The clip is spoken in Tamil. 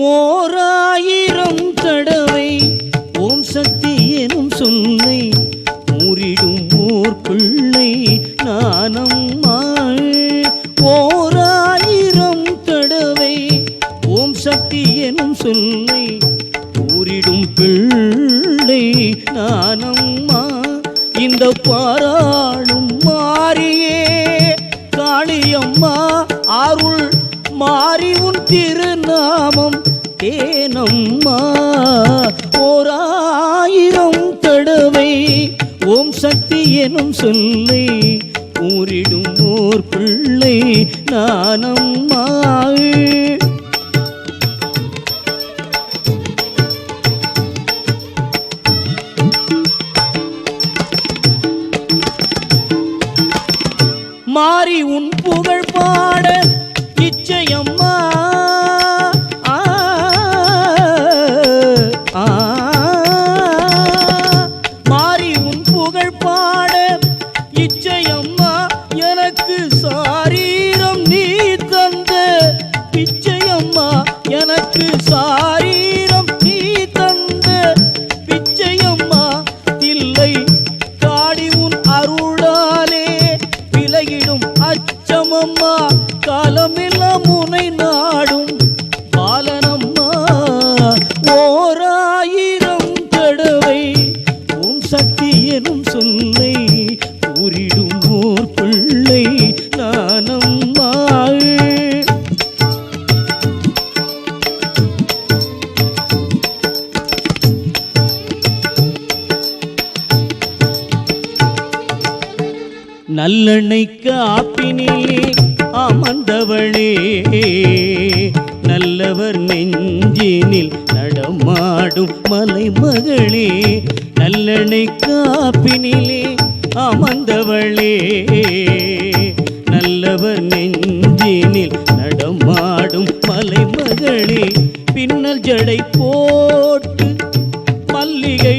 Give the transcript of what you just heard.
ஓராயிரம் தடவை ஓம் சக்தி எனும் சொல்லை ஊரிடும் ஓர் பிள்ளை நானம்மா. ஓராயிரம் தடவை ஓம் சக்தி எனும் சொல்லை ஊரிடும் பிள்ளை நானம்மா. இந்த பாராளும் மாறியே காளியம்மா அருள் மாறி உன் திருநாமம் தேனம்மா. ஓராயிரம் தடவை ஓம் சக்தி எனும் சொல்லை ஊரிடும் ஓர் பிள்ளை நானம்மா. மாறி உன் புகழ் பாட இச்சையம்மா. மாறி உன் புகழ் பாட இச்சையம்மா. எனக்கு சாரீரம் நீ தந்த பிச்சையம்மா. எனக்கு சாரீரம் நீ தந்த பிச்சையம்மா. தில்லை காடி உன் அருளாலே விலகிடும் அச்சமம்மா. காலமெல்லாம் முனை நாடும் பாலனம்மா. ஓராயிரம் தடவை ஓம் சக்தி எனும் சொல்லை ஊரிடும் ஓர் பிள்ளை நானம்மா. நல்லெண்ணெய் காப்பினிலே அமர்ந்தவளே நல்லவர் நெஞ்சினில் நடமாடும் மலைமகளே. நல்லெண்ணெய் காப்பினிலே அமர்ந்தவளே நல்லவர் நெஞ்சினில் நடமாடும் மலைமகளே. பின்னல் ஜடை போட்டு மல்லிகை